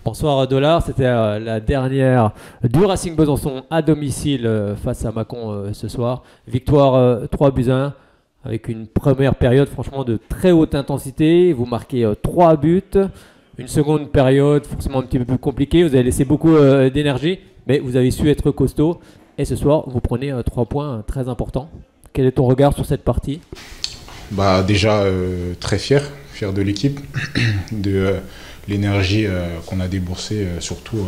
Bonsoir Dollar, c'était la dernière du Racing Besançon à domicile face à Mâcon ce soir. Victoire 3 buts à 1 avec une première période franchement de très haute intensité. Vous marquez 3 buts, une seconde période forcément un petit peu plus compliquée. Vous avez laissé beaucoup d'énergie, mais vous avez su être costaud. Et ce soir, vous prenez 3 points très importants. Quel est ton regard sur cette partie? Déjà très fier de l'équipe, de l'énergie qu'on a déboursée surtout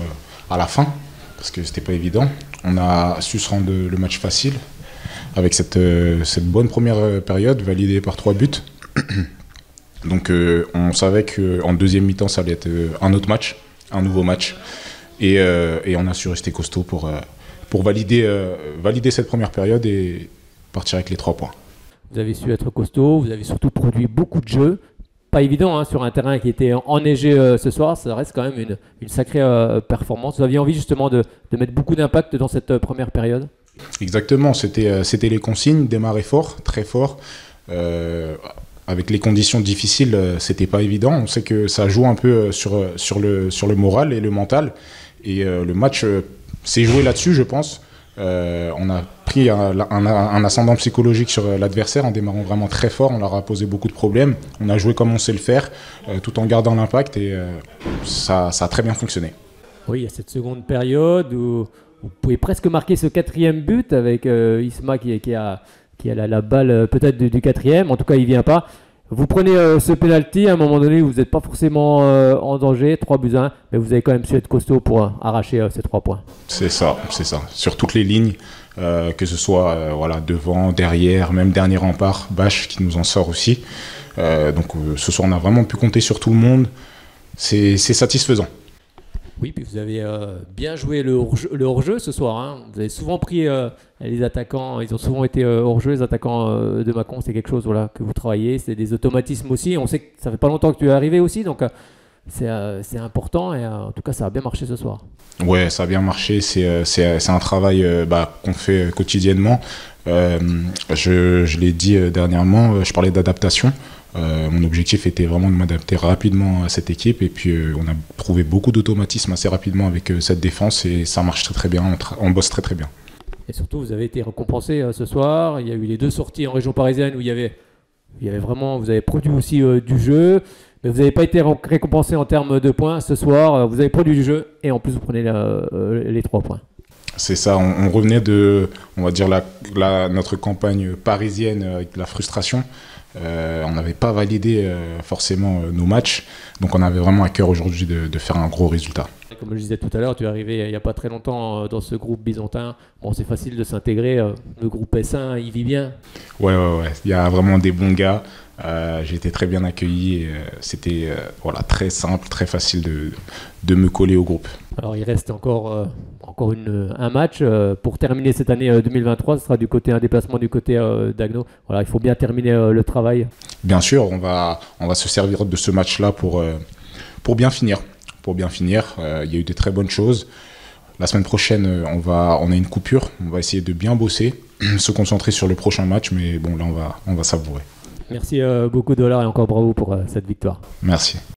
à la fin, parce que c'était pas évident. On a su se rendre le match facile avec cette bonne première période validée par 3 buts. Donc on savait qu'en deuxième mi-temps ça allait être un autre match, un nouveau match, et on a su rester costaud pour valider cette première période et partir avec les 3 points. Vous avez su être costaud, vous avez surtout produit beaucoup de jeux. Pas évident sur un terrain qui était enneigé ce soir, ça reste quand même une sacrée performance. Vous aviez envie justement de mettre beaucoup d'impact dans cette première période? Exactement, c'était les consignes, démarrer fort, très fort. Avec les conditions difficiles, c'était pas évident. On sait que ça joue un peu sur le moral et le mental. Et le match s'est joué là-dessus, je pense. On a pris un ascendant psychologique sur l'adversaire en démarrant vraiment très fort. On leur a posé beaucoup de problèmes. On a joué comme on sait le faire, tout en gardant l'impact, et ça a très bien fonctionné. Oui, il y a cette seconde période où vous pouvez presque marquer ce quatrième but avec Isma qui a la balle peut-être du quatrième. En tout cas, il ne vient pas. Vous prenez ce penalty à un moment donné où vous n'êtes pas forcément en danger, 3 buts à 1, mais vous avez quand même su être costaud pour arracher ces 3 points. C'est ça. Sur toutes les lignes, que ce soit devant, derrière, même dernier rempart, Bâche qui nous en sort aussi. Donc ce soir, on a vraiment pu compter sur tout le monde. C'est satisfaisant. Oui, puis vous avez bien joué le hors-jeu ce soir. Vous avez souvent pris les attaquants, ils ont souvent été hors-jeu, les attaquants de Mâcon. C'est quelque chose que vous travaillez, c'est des automatismes aussi. On sait que ça fait pas longtemps que tu es arrivé aussi, donc c'est important et en tout cas ça a bien marché ce soir. Ouais, ça a bien marché, c'est un travail qu'on fait quotidiennement. Je l'ai dit dernièrement, je parlais d'adaptation. Mon objectif était vraiment de m'adapter rapidement à cette équipe, et puis on a trouvé beaucoup d'automatisme assez rapidement avec cette défense, et ça marche très très bien, on bosse très très bien. Et surtout vous avez été récompensé ce soir. Il y a eu les 2 sorties en région parisienne où il y avait vraiment, vous avez produit aussi du jeu, mais vous n'avez pas été récompensé en termes de points ce soir. Vous avez produit du jeu et en plus vous prenez les 3 points. C'est ça, on revenait de, on va dire, notre campagne parisienne avec la frustration. On n'avait pas validé forcément nos matchs, donc on avait vraiment à cœur aujourd'hui de faire un gros résultat. Comme je disais tout à l'heure, tu es arrivé il n'y a pas très longtemps dans ce groupe byzantin. Bon, c'est facile de s'intégrer, le groupe S1, il vit bien. Ouais, il y a vraiment des bons gars. J'ai été très bien accueilli, et c'était très simple, très facile de me coller au groupe. Alors il reste encore un match pour terminer cette année 2023. Ce sera un déplacement du côté d'Agno. Voilà, il faut bien terminer le travail. Bien sûr, on va se servir de ce match-là pour bien finir. Il y a eu de très bonnes choses. La semaine prochaine, on a une coupure. On va essayer de bien bosser, se concentrer sur le prochain match, mais bon, là on va savourer. Merci beaucoup Dollar et encore bravo pour cette victoire. Merci.